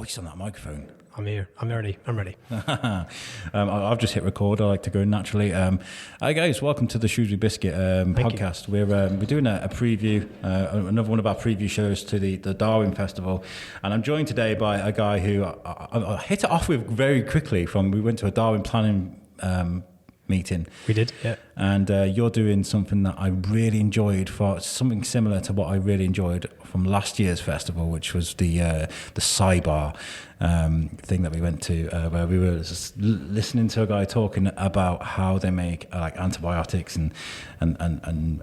voice on that microphone. I'm here. I'm ready. I've just hit record. I like to go naturally. Hi guys, welcome to the Shrewsbury Biscuit podcast. We're doing a preview, another one of our preview shows to the Darwin Festival, and I'm joined today by a guy who I hit it off with very quickly. We went to a Darwin planning meeting. We did, yeah. And you're doing something that I really enjoyed, for something similar to what I really enjoyed from last year's festival, which was the sidebar thing that we went to, where we were just listening to a guy talking about how they make like antibiotics and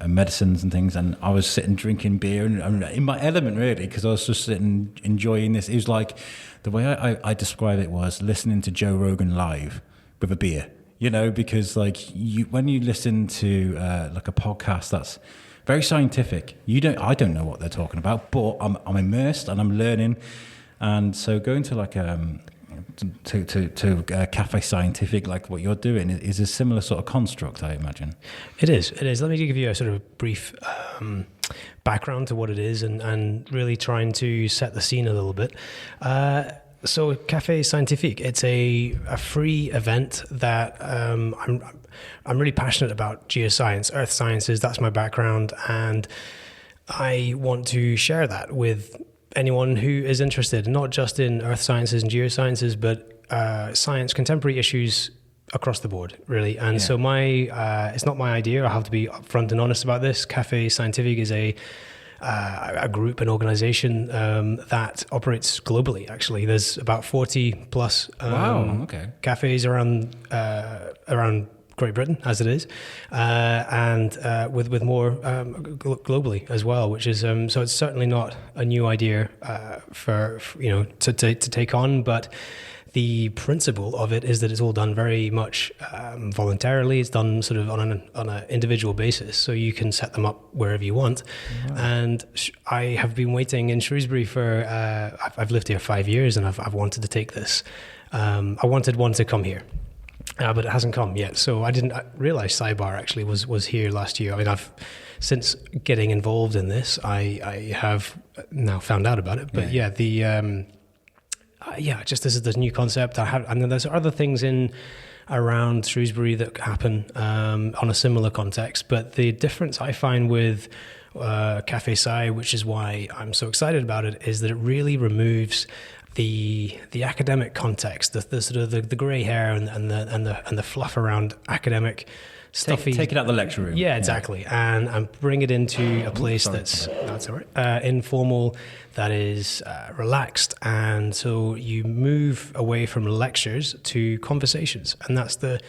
medicines and things. And I was sitting drinking beer and in my element, really, because I was just sitting enjoying this. It was like, the way I describe it was listening to Joe Rogan live with a beer. You know, because like when you listen to like a podcast that's very scientific, I don't know what they're talking about, but I'm immersed and I'm learning. And so going to like to Cafe Scientific, like what you're doing, is a similar sort of construct, I imagine. It is. Let me give you a sort of brief background to what it is, and really trying to set the scene a little bit. So Cafe Scientific, it's a free event that I'm really passionate about geoscience, earth sciences. That's my background, and I want to share that with anyone who is interested, not just in earth sciences and geosciences, but science, contemporary issues across the board, really. And so it's not my idea. I have to be upfront and honest about this. Cafe Scientific is a group, an organization that operates globally. Actually, there's about 40 plus cafes around Great Britain, as it is, and with more globally as well. Which is so it's certainly not a new idea for to take on, but the principle of it is that it's all done very much voluntarily. It's done sort of on an individual basis, so you can set them up wherever you want. Wow. And I have been waiting in Shrewsbury for, I've lived here 5 years, and I've wanted to take this. I wanted one to come here, but it hasn't come yet. So I didn't realize Sidebar actually was here last year. I mean, since getting involved in this, I have now found out about it. But this is this new concept. And then there's other things around Shrewsbury that happen on a similar context. But the difference I find with Cafe Sci, which is why I'm so excited about it, is that it really removes the academic context, the sort of the grey hair and the fluff around academic stuffy. Take it out of the lecture room. Yeah, exactly. Yeah. And bring it into a place that's all right, informal, that is relaxed. And so you move away from lectures to conversations. And that's the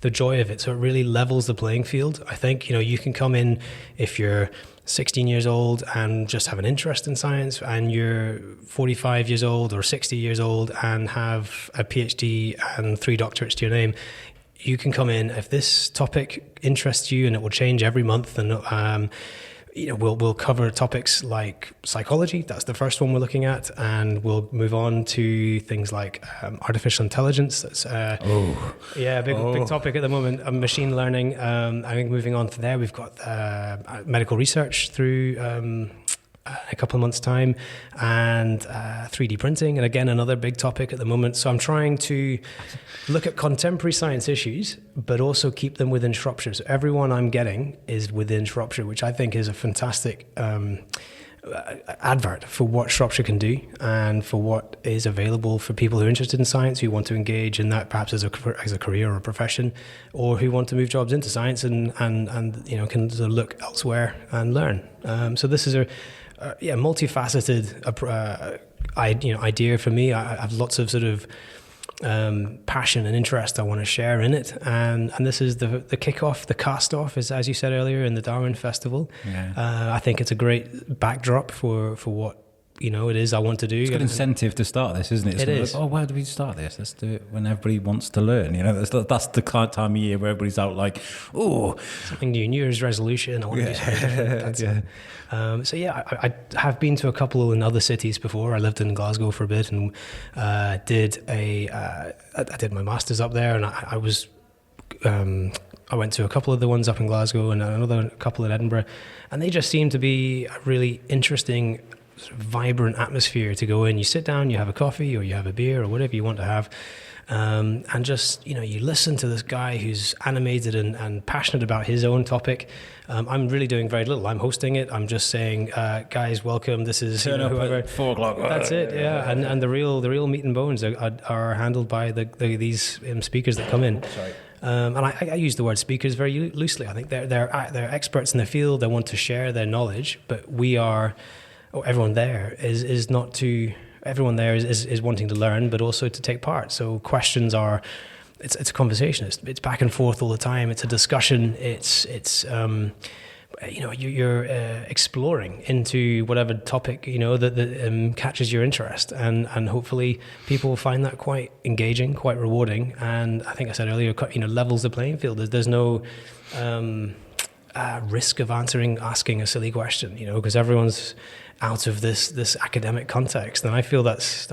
joy of it. So it really levels the playing field. I think, you can come in if you're 16 years old and just have an interest in science, and you're 45 years old or 60 years old and have a PhD and 3 doctorates to your name. You can come in if this topic interests you, and it will change every month. And we'll cover topics like psychology. That's the first one we're looking at, and we'll move on to things like artificial intelligence. That's big topic at the moment. Machine learning. I think moving on to there, we've got medical research through a couple of months' time, and 3D printing, and again another big topic at the moment. So I'm trying to look at contemporary science issues, but also keep them within Shropshire. So everyone I'm getting is within Shropshire, which I think is a fantastic advert for what Shropshire can do, and for what is available for people who are interested in science, who want to engage in that perhaps as a career or a profession, or who want to move jobs into science and can sort of look elsewhere and learn. So this is a multifaceted idea for me. I have lots of sort of passion and interest I want to share in it, and this is the kickoff, the cast off, as you said earlier, in the Darwin Festival. I think it's a great backdrop for what it is I want to do. It's a good incentive to start this, isn't it? It is. Like, why do we start this? Let's do it when everybody wants to learn. That's the time of year where everybody's out like, something new, New Year's resolution. I want to do something different. I have been to a couple in other cities before. I lived in Glasgow for a bit, and I did my master's up there, and I went to a couple of the ones up in Glasgow and another couple in Edinburgh, and they just seemed to be a really interesting sort of vibrant atmosphere to go in. You sit down, you have a coffee or you have a beer or whatever you want to have. And just, you listen to this guy who's animated and passionate about his own topic. I'm really doing very little. I'm hosting it. I'm just saying, guys, welcome. This is Turn up whoever. at 4 o'clock. That's it. Yeah. And the real meat and bones are handled by these speakers that come in. Sorry. And I use the word speakers very loosely. I think they're experts in their field. They want to share their knowledge, but everyone there is not to. Everyone there is wanting to learn, but also to take part. So questions it's a conversation. It's back and forth all the time. It's a discussion. You're exploring into whatever topic that catches your interest, and hopefully people will find that quite engaging, quite rewarding. And I think I said earlier, levels the playing field. There's no risk of asking a silly question, because everyone's out of this academic context, and I feel that's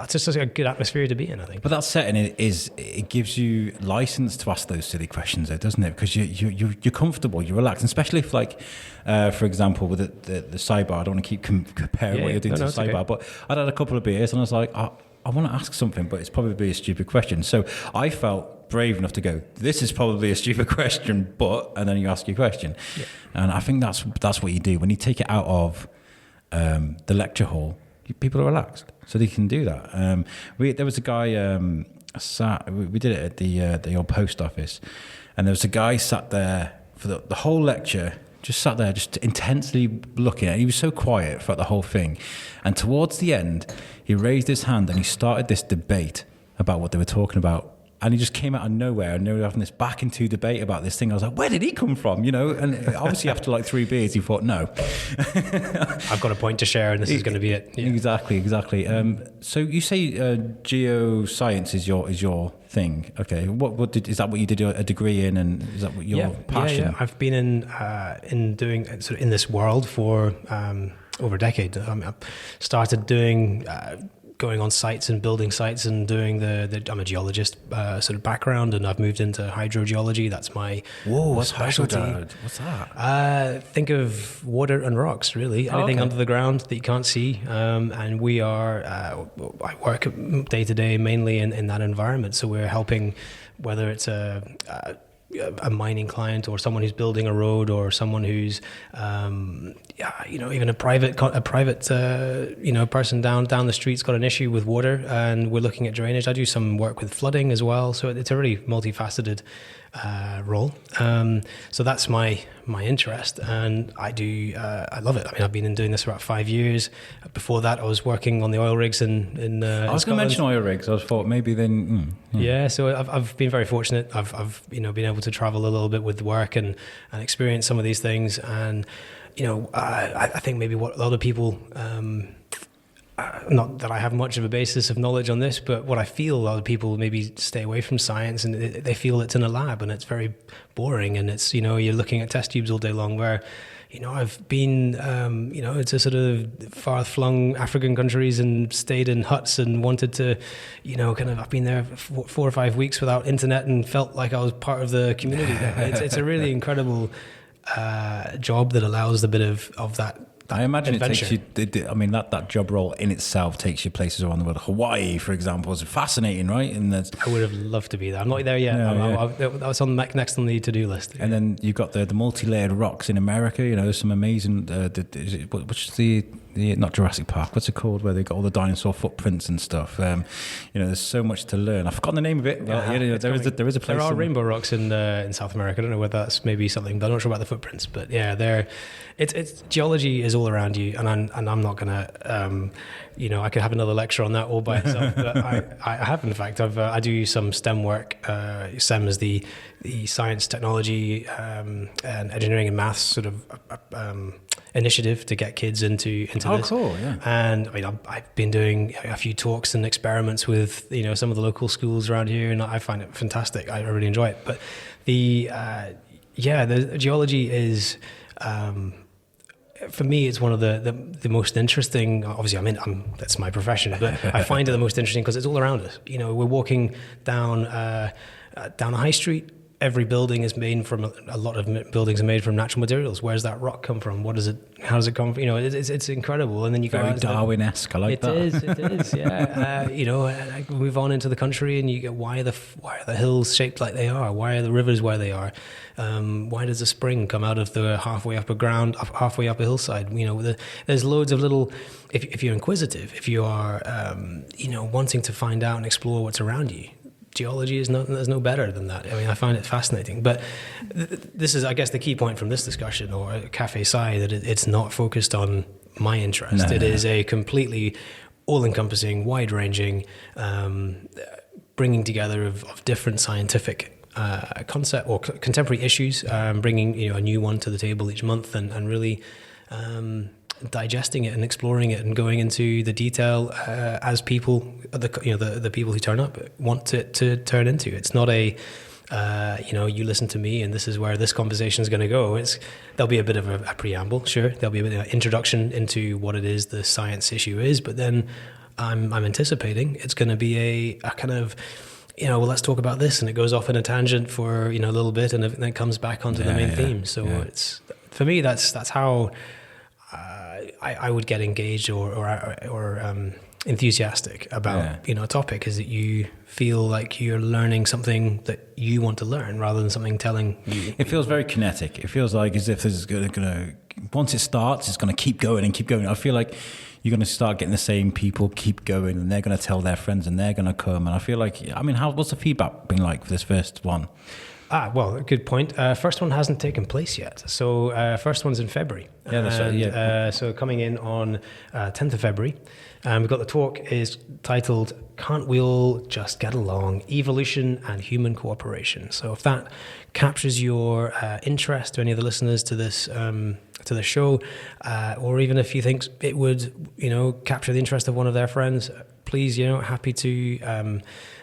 just a good atmosphere to be in, I think. But that setting it gives you license to ask those silly questions, though, doesn't it? Because you're comfortable, you're relaxed, and especially if, like, for example, with the sidebar. I don't want to keep comparing what you're doing to the sidebar, okay. But I'd had a couple of beers, and I was like, I want to ask something, but it's probably a stupid question. So I felt brave enough to go, this is probably a stupid question, and then you ask your question. Yeah. And I think that's what you do when you take it out of the lecture hall. People are relaxed, so they can do that. There was a guy we did it at the old post office, and there was a guy sat there for the whole lecture, just sat there, just intensely looking at it. He was so quiet throughout the whole thing, and towards the end, he raised his hand and he started this debate about what they were talking about. And he just came out of nowhere, and they were having this back and two debate about this thing. I was like, where did he come from? And obviously after like 3 beers, he thought, no. I've got a point to share, and this is going to be it. Yeah. Exactly. So you say geoscience is your thing. Okay. Is that what you did a degree in, and is that what your passion? Yeah. I've been in doing sort of in this world for over a decade. I started doing going on sites and building sites and doing I'm a geologist sort of background, and I've moved into hydrogeology. That's my specialty. What's that? Think of water and rocks, really. Anything under the ground that you can't see. And I work day to day mainly in that environment. So we're helping, whether it's a mining client or someone who's building a road, or someone who's even a private person down the street's got an issue with water, and we're looking at drainage. I do some work with flooding as well, so it's a really multifaceted role. So that's my interest, and I love it. I mean, I've been doing this for about 5 years. Before that, I was working on the oil rigs in I was going to mention oil rigs. I thought maybe then. Yeah, so I've been very fortunate. I've been able to travel a little bit with work and experience some of these things, and I think maybe what a lot of people. Not that I have much of a basis of knowledge on this, but what I feel, a lot of people maybe stay away from science, and they feel it's in a lab and it's very boring, and it's you're looking at test tubes all day long. Where I've been it's a sort of far-flung African countries and stayed in huts and wanted to I've been there for 4 or 5 weeks without internet and felt like I was part of the community there. It's a really incredible job that allows a bit of that. I imagine adventure. It takes you. I mean, that job role in itself takes you places around the world. Hawaii, for example, is fascinating, right? And I would have loved to be there. I'm not there yet. That was next on the to-do list. And then you've got the multi-layered rocks in America. There's some amazing. Which is the not Jurassic Park? What's it called? Where they got all the dinosaur footprints and stuff. There's so much to learn. I've forgotten the name of it. But, there is a place. There are rainbow rocks in South America. I don't know whether that's maybe something, but I'm not sure about the footprints. But yeah, it's geology is all around you, and I'm not gonna I could have another lecture on that all by itself. But I have, in fact, I do some STEM work. STEM is the science, technology, and engineering and maths sort of initiative to get kids into this. Oh, cool! Yeah. And I mean, I've been doing a few talks and experiments with some of the local schools around here, and I find it fantastic. I really enjoy it. But the geology is. For me, it's one of the most interesting. Obviously, that's my profession, but I find it the most interesting because it's all around us. We're walking down a high street every building is made from a lot of buildings are made from natural materials. Where's that rock come from? How does it come from? It's incredible. And then you go very Darwin-esque. I like that. It is. Yeah. I move on into the country, and you get why are the hills shaped like they are? Why are the rivers where they are? Why does a spring come out of the halfway up a hillside? There's loads of little. If you're inquisitive, if you are wanting to find out and explore what's around you. Geology there's no better than that. I mean, I find it fascinating. But this is, I guess, the key point from this discussion, or Cafe Sci, that it's not focused on my interest. It is a completely all-encompassing, wide-ranging bringing together of different scientific concept or contemporary issues, bringing a new one to the table each month, and really digesting it and exploring it and going into the detail as people, the people who turn up want it to turn into. It's not a you listen to me and this is where this conversation is going to go. There'll be a bit of a preamble, sure. There'll be a bit of an introduction into what it is the science issue is, but then I'm anticipating it's going to be a kind of, well, let's talk about this, and it goes off in a tangent for a little bit, and then it comes back onto the main theme. So it's, for me, that's how I would get engaged or enthusiastic about a topic, is that you feel like you're learning something that you want to learn rather than something telling you. It feels very kinetic. It feels like as if there's going to once it starts, it's going to keep going and keep going. I feel like you're going to start getting the same people keep going, and they're going to tell their friends, and they're going to come. And I feel like, what's the feedback been like for this first one? Well, good point. First one hasn't taken place yet. So first one's in February. Yeah, that's right. Yeah. So coming in on 10th of February. We've got the talk is titled, Can't We All Just Get Along? Evolution and Human Cooperation. So if that captures your interest, to any of the listeners to this show, or even if you think it would, capture the interest of one of their friends, please, happy to...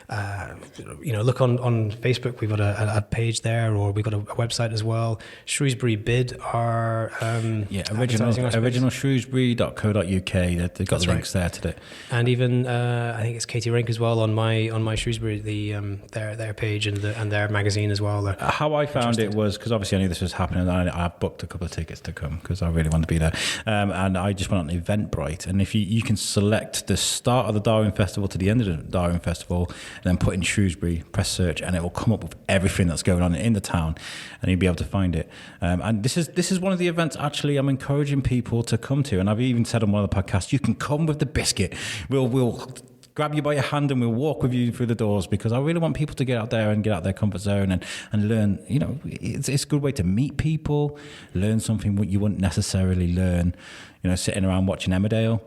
look on Facebook. We've got a page there, or we've got a website as well. Shrewsbury Bid are original Shrewsbury.co.uk. They've got the links there today, and even I think it's Katie Rink as well on my Shrewsbury their page and their magazine as well. How I found it was because obviously I knew this was happening, and I booked a couple of tickets to come because I really wanted to be there, and I just went on Eventbrite, and if you can select the start of the Darwin Festival to the end of the Darwin Festival, and then put in Shrewsbury, press search, and it will come up with everything that's going on in the town, and you'll be able to find it. And this is one of the events actually I'm encouraging people to come to, and I've even said on one of the podcasts, you can come with the biscuit. We'll grab you by your hand and we'll walk with you through the doors, because I really want people to get out there and get out of their comfort zone and learn. It's a good way to meet people, learn something what you wouldn't necessarily learn, sitting around watching Emmerdale,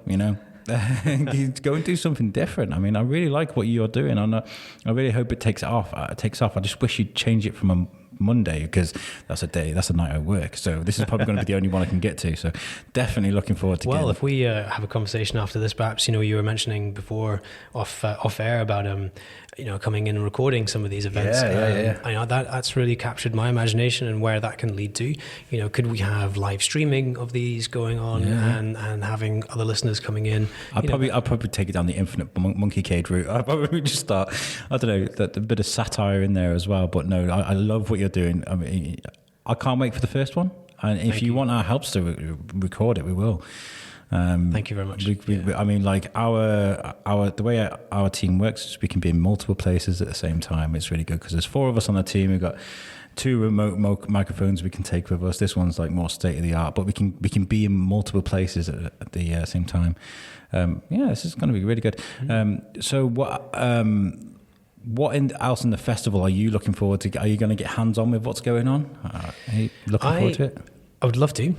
go and do something different. I mean, I really like what you're doing. I really hope it takes off. I just wish you'd change it from a Monday, because that's a night at work. So this is probably going to be the only one I can get to. So definitely looking forward to. Well, if we have a conversation after this, perhaps you were mentioning before off air about coming in and recording some of these events. I know that's really captured my imagination and where that can lead to. Could we have live streaming of these going on and having other listeners coming in? I'll probably take it down the infinite monkey cage route. I'll probably just start, I don't know, a bit of satire in there as well. But no, I love what you're doing. I mean, I can't wait for the first one. And if you want our help to record it, we will. Thank you very much. I mean, like the way our team works is we can be in multiple places at the same time. It's really good because there's 4 of us on the team. We've got 2 remote microphones we can take with us. This one's like more state of the art, but we can be in multiple places at the same time. This is going to be really good. So what else in the festival are you looking forward to? Are you going to get hands-on with what's going on? Are you looking forward to it? I would love to.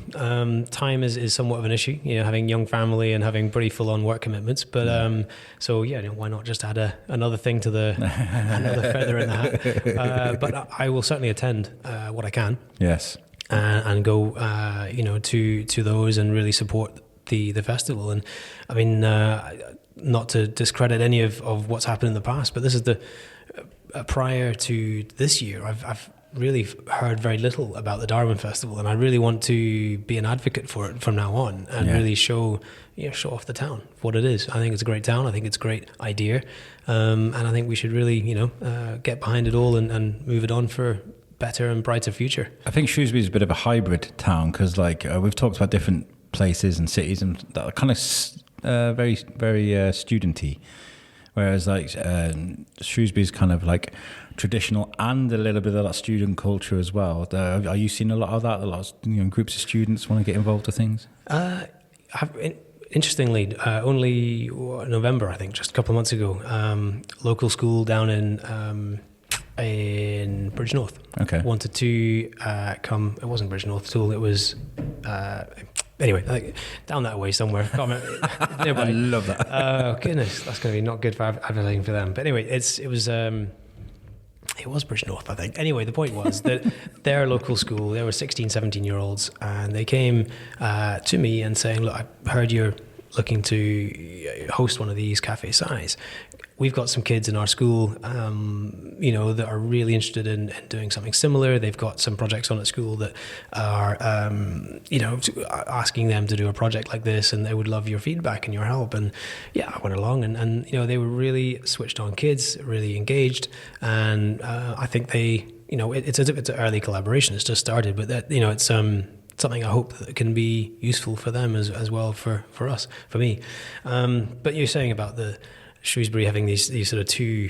Time is somewhat of an issue, having young family and having pretty full-on work commitments. But why not just add another thing to another feather in the hat? But I will certainly attend what I can. Yes. And go, to those and really support the festival. And I mean, not to discredit any of what's happened in the past, but this is prior to this year, I've really heard very little about the Darwin Festival, and I really want to be an advocate for it from now on and really show off the town for what it is. I think it's a great town. I think it's a great idea, and I think we should really get behind it all and move it on for better and brighter future. I think Shrewsbury is a bit of a hybrid town because, like, we've talked about different places and cities and that are kind of very, very studenty, whereas like Shrewsbury is kind of like traditional and a little bit of that student culture as well. Are you seeing a lot of that? A lot of groups of students want to get involved with things? Interestingly, only November, I think, just a couple of months ago, local school down in Bridge North wanted to come. It wasn't Bridge North at all. It was anyway, like, down that way somewhere. I love that. Oh goodness, that's going to be not good for advertising for them. But anyway, it was Bridge North, I think. Anyway, the point was that their local school, there were 16, 17-year-olds, and they came to me and saying, look, I heard you're looking to host one of these Cafe Sci's. We've got some kids in our school, that are really interested in doing something similar. They've got some projects on at school that are, asking them to do a project like this, and they would love your feedback and your help. And yeah, I went along, and they were really switched on kids, really engaged, and I think they, it's as if it's an early collaboration. It's just started, but that it's something I hope that can be useful for them as well for us, for me. But you're saying about the Shrewsbury having these sort of two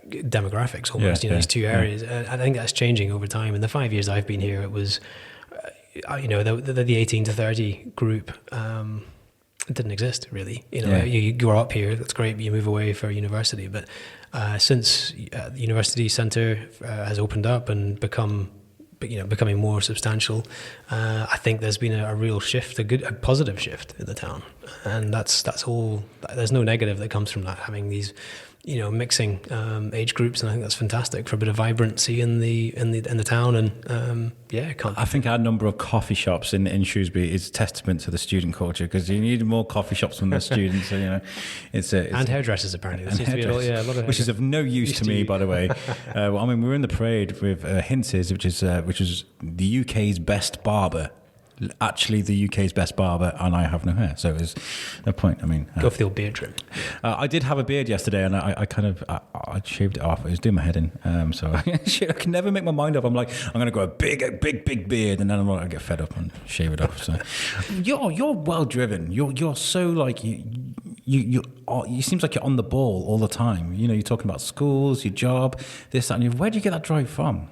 demographics almost, these two areas. I think that's changing over time. In the 5 years I've been here, it was, the 18 to 30 group didn't exist really. You grow up here, that's great, but you move away for university. But since the university centre has opened up and becoming more substantial, I think there's been a real shift, a positive shift in the town, and that's all. There's no negative that comes from that, having these, mixing age groups, and I think that's fantastic for a bit of vibrancy in the town. And I think our number of coffee shops in Shrewsbury is testament to the student culture, because you need more coffee shops from the students. So, it's and hairdressers apparently. There seems to be a lot of which is of no use to me, by the way. We were in the parade with Hintz's, which is the UK's best barber. Actually, the UK's best barber, and I have no hair, so there's no point. Go for the old beard trim. I did have a beard yesterday, and I shaved it off. It was doing my head in, so I can never make my mind up. I'm like, I'm going to go a big beard, and then I get fed up and shave it off. So you're well driven. You're so like you seems like you're on the ball all the time. You're talking about schools, your job, this, that, and where do you get that drive from?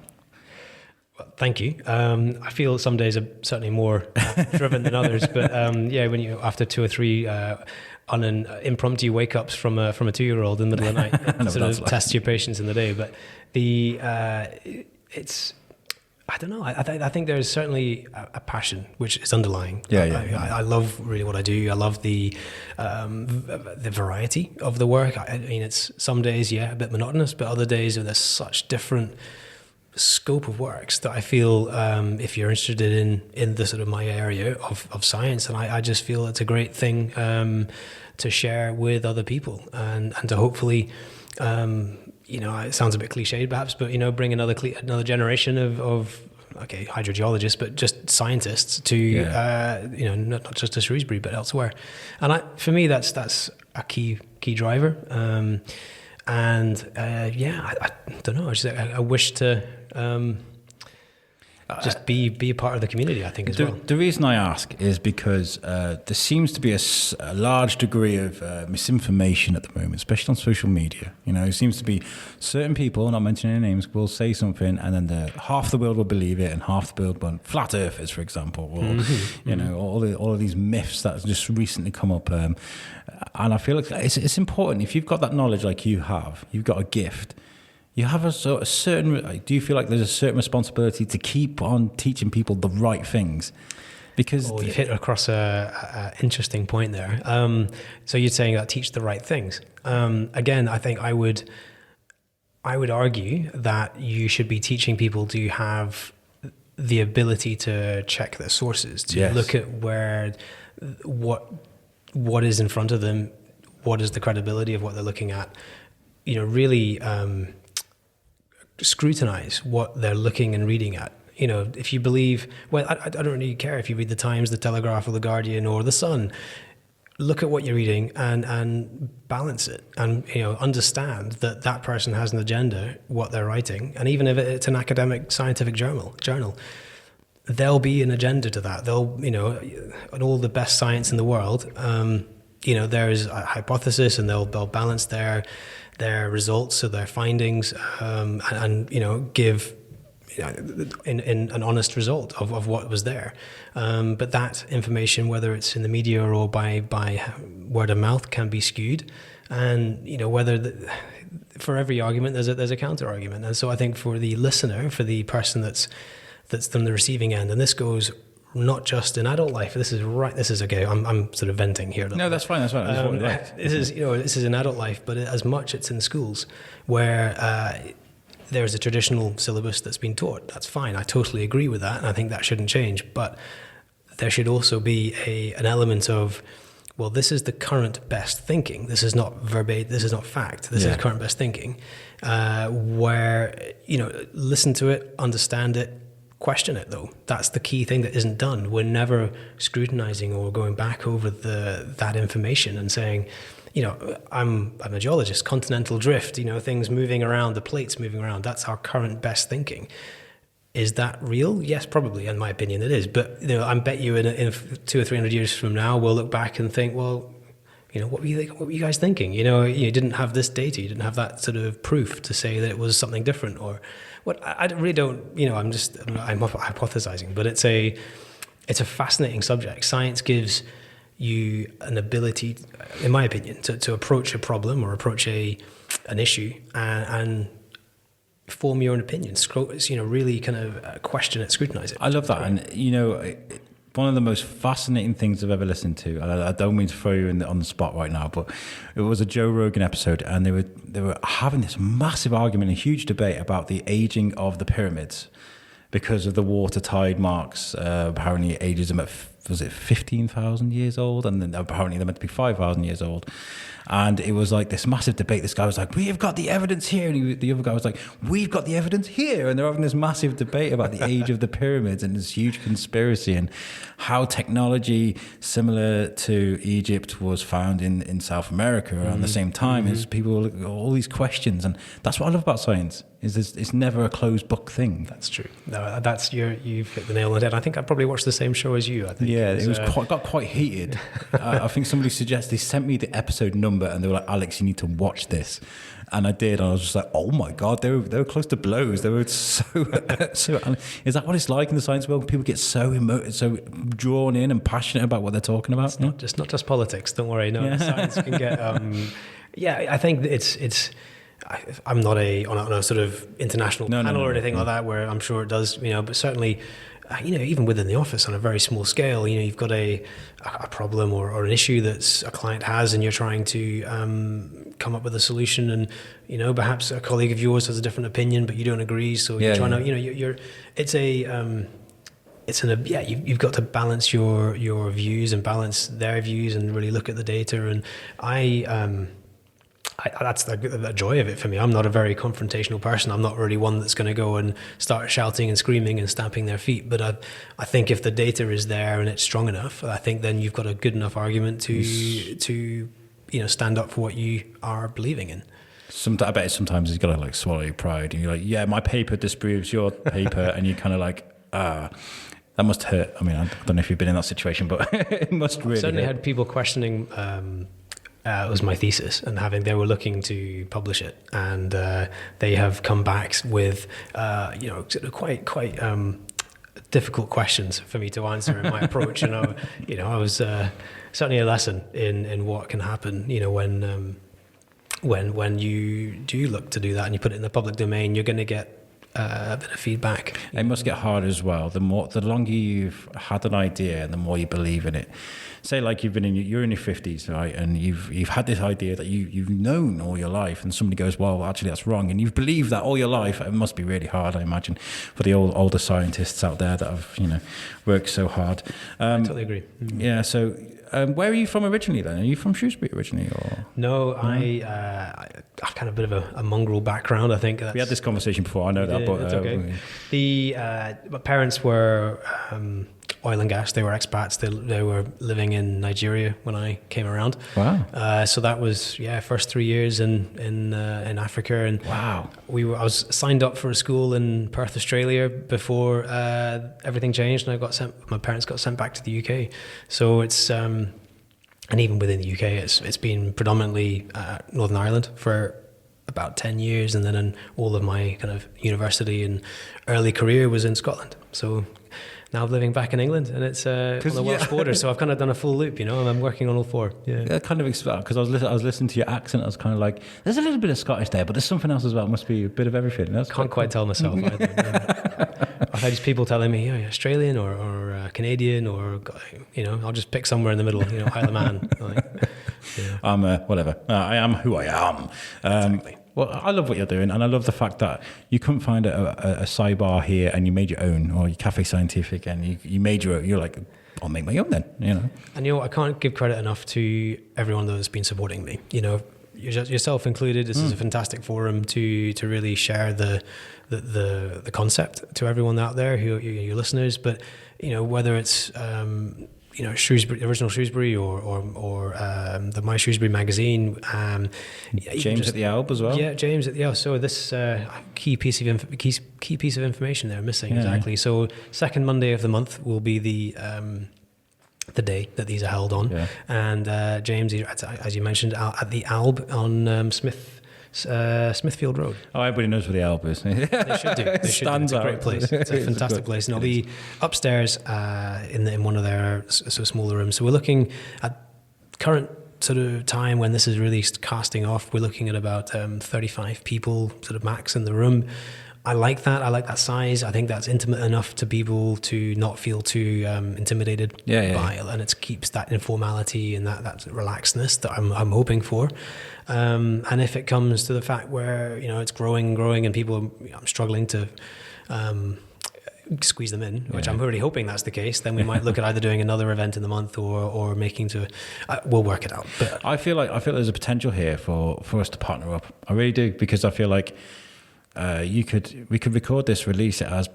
Thank you. I feel some days are certainly more driven than others, but when you after 2 or 3 on an impromptu wake ups from a 2-year-old in the middle of the night, sort of test your patience in the day. But it's I don't know. I think there's certainly a passion which is underlying. I love really what I do. I love the variety of the work. It's some days a bit monotonous, but other days there's such different scope of works that I feel if you're interested in the sort of my area of science, and I just feel it's a great thing to share with other people and to hopefully it sounds a bit cliched perhaps, but bring another generation of hydrogeologists, but just scientists to not just to Shrewsbury but elsewhere. And for me that's a key driver. I don't know. I wish to just be a part of the community, I think, as well. The reason I ask is because there seems to be a large degree of misinformation at the moment, especially on social media. It seems to be certain people, not mentioning their names, will say something, and then half the world will believe it, and half the world won't. Flat earthers, for example, or all of these myths that have just recently come up. And I feel like it's important. If you've got that knowledge like you have, you've got a gift. You have a certain. Do you feel like there's a certain responsibility to keep on teaching people the right things? Because you've hit across a interesting point there. So you're saying that teach the right things. Again, I think I would argue that you should be teaching people to have the ability to check their sources, to look at what is in front of them, what is the credibility of what they're looking at. Really. Scrutinize what they're looking and reading at. If you believe, I don't really care if you read the Times, the Telegraph, or the Guardian, or the Sun. look at what you're reading and balance it, and understand that that person has an agenda, what they're writing, and even if it's an academic scientific journal, there'll be an agenda to that. They'll in all the best science in the world, there's a hypothesis, and they'll balance their results, so their findings, and give in an honest result of what was there. But that information, whether it's in the media or by word of mouth, can be skewed. And for every argument there's a counter argument. And so I think for the listener, for the person that's on the receiving end, and this goes not just in adult life. This is okay. I'm sort of venting here. No, that's fine. That's fine. That's what we like. This is in adult life, but as much it's in schools where there's a traditional syllabus that's been taught. That's fine. I totally agree with that, and I think that shouldn't change. But there should also be an element of, well, this is the current best thinking. This is not verbatim. This is not fact. This is current best thinking. Where listen to it, understand it, question it. Though that's the key thing that isn't done. We're never scrutinizing or going back over that information and saying, I'm a geologist, continental drift, things moving around, the plates moving around. That's our current best thinking. Is that real? Yes, probably. In my opinion, it is. But I bet you in 200 or 300 years from now, we'll look back and think, well, what were you guys thinking? You didn't have this data, you didn't have that sort of proof to say that it was something different, or what? I really don't. I'm hypothesizing, but it's a fascinating subject. Science gives you an ability, in my opinion, to approach a problem or approach an issue and form your own opinion. Really kind of question it, scrutinize it. I love that. And one of the most fascinating things I've ever listened to, and I don't mean to throw you on the spot right now, but it was a Joe Rogan episode, and they were having this massive argument, a huge debate about the aging of the pyramids because of the water tide marks. Apparently ages them at, was it 15,000 years old? And then apparently they're meant to be 5,000 years old. And it was like this massive debate. This guy was like, we've got the evidence here. And the other guy was like, we've got the evidence here. And they're having this massive debate about the age of the pyramids and this huge conspiracy, and how technology similar to Egypt was found in South America around the same time. As people, all these questions. And that's what I love about science. It's never a closed book thing. That's true. No, you've hit the nail on the head. I think I probably watched the same show as you. I think. Yeah, it got quite heated. I think somebody suggested, they sent me the episode number, and they were like, Alex, you need to watch this. And I did, and I was just like, oh my God, they were close to blows. They were so is that what it's like in the science world? People get so drawn in and passionate about what they're talking about. It's not just politics. Don't worry. No, science can get. I think it's. I'm not on a sort of international panel or anything like that, where I'm sure it does, but certainly, even within the office on a very small scale, you've got a problem or an issue that a client has, and you're trying to come up with a solution, and perhaps a colleague of yours has a different opinion, but you don't agree, so you're trying to, you've got to balance your views and balance their views and really look at the data. And that's the joy of it for me. I'm not a very confrontational person. I'm not really one that's going to go and start shouting and screaming and stamping their feet. But I think if the data is there and it's strong enough, I think then you've got a good enough argument to stand up for what you are believing in. I bet sometimes you've got to swallow your pride, and you're like, yeah, my paper disproves your paper, and you're kind of like, that must hurt. I mean, I don't know if you've been in that situation, but it must really. I've certainly hurt. had people questioning. It was my thesis, and they were looking to publish it, and they have come back with quite difficult questions for me to answer in my approach. And I was certainly a lesson in what can happen. When you do look to do that and you put it in the public domain, you're going to get a bit of feedback. It must get harder as well. The longer you've had an idea, and the more you believe in it. Say you're in your 50s, right, and you've had this idea that you've known all your life, and somebody goes, well, actually that's wrong, and you've believed that all your life. It must be really hard, I imagine, for the older scientists out there that have worked so hard. I totally agree. Mm-hmm. Yeah. So where are you from originally then? Are you from Shrewsbury originally, or? No, I've kind of a bit of a mongrel background. I think we had this conversation before. I know that, but it's okay. My parents were oil and gas. They were expats. They were living in Nigeria when I came around. Wow. So that was first 3 years in Africa, and Wow. I was signed up for a school in Perth, Australia before everything changed, and my parents got sent back to the UK. So it's and even within the UK, it's been predominantly Northern Ireland for about 10 years, and then all of my kind of university and early career was in Scotland. So now I'm living back in England, and it's on the Welsh border, so I've kind of done a full loop, and I'm working on all four. Yeah, kind of, because I was listening to your accent, I was kind of like, there's a little bit of Scottish there, but there's something else as well. It must be a bit of everything. Can't quite tell myself either. I've had these people telling me, you're Australian or Canadian, or I'll just pick somewhere in the middle, Isle of Man. I'm whatever. I am who I am. Exactly. Well, I love what you're doing, and I love the fact that you couldn't find a sidebar here, and you made your own, or your Cafe Scientific, and you made your own. You're like, I'll make my own then, And I can't give credit enough to everyone that's been supporting me. Yourself included. This is a fantastic forum to really share the concept to everyone out there, your listeners. But whether it's Shrewsbury, original Shrewsbury, or the My Shrewsbury magazine. James at the Alb as well. Yeah, James at the Alb. So this key piece of information there missing, exactly. So second Monday of the month will be the day that these are held on, and James, as you mentioned, at the Alb on Smithfield Road. Oh, everybody knows where the Alb is. They should do. It's a great place. It's a fantastic place, and it'll be upstairs in one of their smaller rooms. So we're looking at current sort of time when this is really casting off. We're looking at about 35 people, sort of max, in the room. I like that. I like that size. I think that's intimate enough to people to not feel too intimidated by it, and it keeps that informality and that relaxedness that I'm hoping for. And if it comes to the fact where it's growing, and people, I'm struggling to squeeze them in, which I'm already hoping that's the case, then we might look at either doing another event in the month or making we'll work it out. But I feel there's a potential here for us to partner up. I really do, because I feel like we could record this, release it as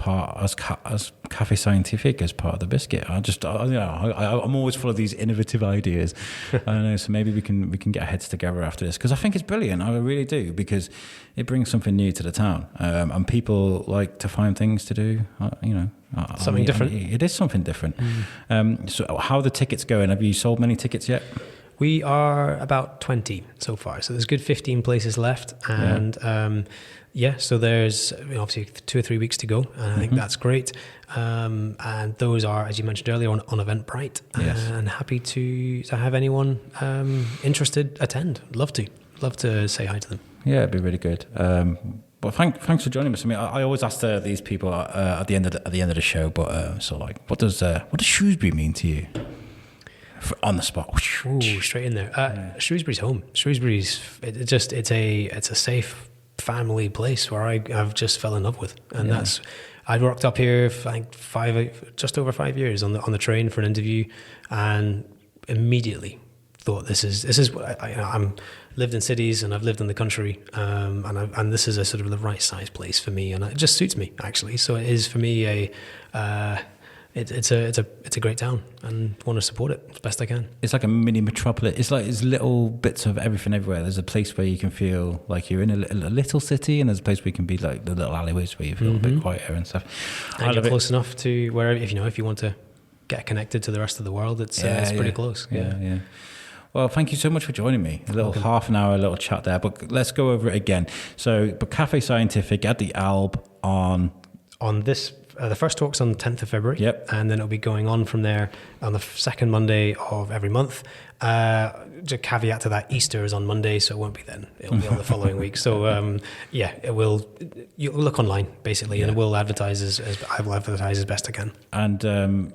Cafe Scientific, as part of the biscuit. I'm always full of these innovative ideas. I don't know, so maybe we can get our heads together after this, because I think it's brilliant. I really do, because it brings something new to the town, and people like to find things to do. Something different. It is something different. So how are the tickets going? Have you sold many tickets yet? We are about 20 so far, so there's a good 15 places left, and so there's obviously 2 or 3 weeks to go, and I think that's great. And those are, as you mentioned earlier, on Eventbrite, and happy to have anyone interested attend. Love to say hi to them. Yeah, it'd be really good. Well, thanks for joining us. I mean, I always ask these people at the end of the show, but what does Shrewsbury mean to you? On the spot. Ooh, straight in there. Shrewsbury's home. Shrewsbury's it's a safe family place where I've just fell in love with, and I rocked up here for, I think, just over 5 years on the train for an interview, and immediately thought this is what I'm lived in cities and I've lived in the country, and this is a sort of the right size place for me, and it just suits me, actually. So it is for me It's a great town, and want to support it as best I can. It's like a mini metropolis. It's like there's little bits of everything everywhere. There's a place where you can feel like you're in a little city, and there's a place where you can be like the little alleyways where you feel a bit quieter and stuff. And you're close enough to where if you want to get connected to the rest of the world, it's pretty close. Yeah. Well, thank you so much for joining me. A little half an hour, little chat there, but let's go over it again. So, but Cafe Scientific at the Alb on this. The first talk's on the 10th of February. Yep. And then it'll be going on from there on the second Monday of every month. Just caveat to that, Easter is on Monday, so it won't be then. It'll be on the following week. So, it will. You'll look online, basically, and we'll advertise I will advertise as best I can. And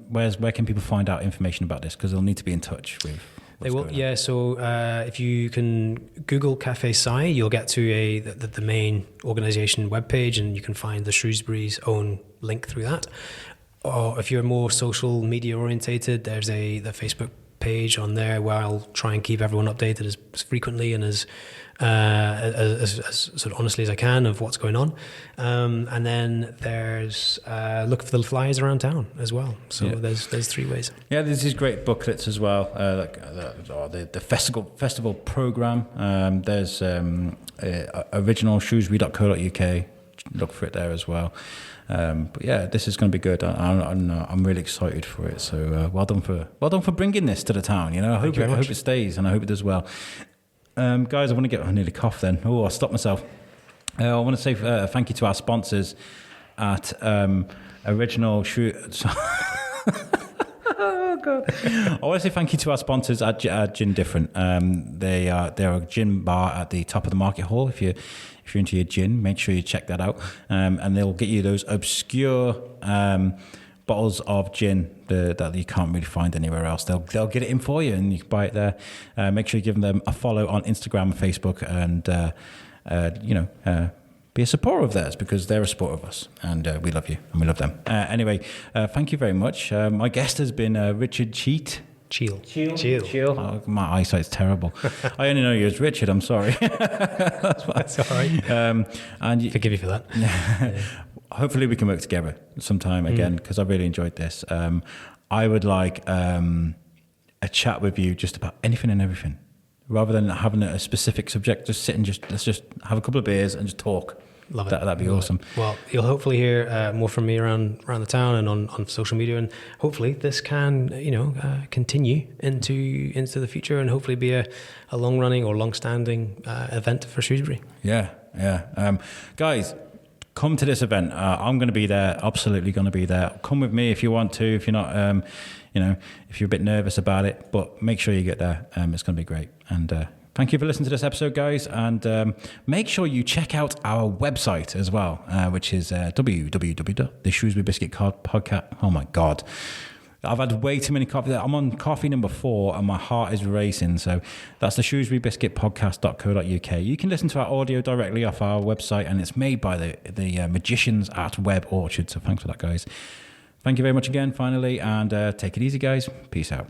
where can people find out information about this? Because they'll need to be in touch with... They will, yeah. So if you can Google Cafe Sci, you'll get to the main organisation webpage, and you can find the Shrewsbury's own link through that. Or if you're more social media orientated, there's the Facebook page on there where I'll try and keep everyone updated as frequently and as sort of honestly as I can of what's going on. And then there's look for the flyers around town as well. So there's 3 ways. Yeah, there's these great booklets as well, like the festival program. There's original Shrewsbury.co.uk. Look for it there as well. But yeah, this is going to be good. I'm really excited for it. So well done for bringing this to the town. You know, I hope it stays, and I hope it does well. Guys, I want to get nearly cough then. Oh, I stopped myself. I want to say thank you to our sponsors at Original Shrew. Oh God! I want to say thank you to our sponsors at Gin Different. They're a gin bar at the top of the market hall. If you're into your gin, make sure you check that out. And they'll get you those obscure bottles of gin that you can't really find anywhere else. They'll get it in for you, and you can buy it there. Make sure you give them a follow on Instagram and Facebook, and be a supporter of theirs, because they're a supporter of us, and we love you and we love them. Anyway, thank you very much. My guest has been Richard Cheal. Oh, my eyesight's terrible. I only know you as Richard. I'm sorry. That's all right. And forgive you for that. Yeah. Hopefully we can work together sometime again, because I really enjoyed this. I would like a chat with you just about anything and everything, rather than having a specific subject. Just sit and let's just have a couple of beers and just talk. Love it. That'd be awesome. Well, you'll hopefully hear more from me around the town and on social media, and hopefully this can continue into the future, and hopefully be a long running or long standing event for Shrewsbury. Yeah. Guys, come to this event. I'm going to be there. Absolutely going to be there. Come with me if you want to. If you're not, if you're a bit nervous about it, but make sure you get there. It's going to be great. And thank you for listening to this episode, guys. And make sure you check out our website as well, which is www.theshrewsburybiscuitpodcast. Oh my God. I've had way too many coffee. I'm on coffee number 4 and my heart is racing. So that's the shrewsburybiscuitpodcast.co.uk. You can listen to our audio directly off our website, and it's made by the magicians at Web Orchard. So thanks for that, guys. Thank you very much again, finally, and take it easy, guys. Peace out.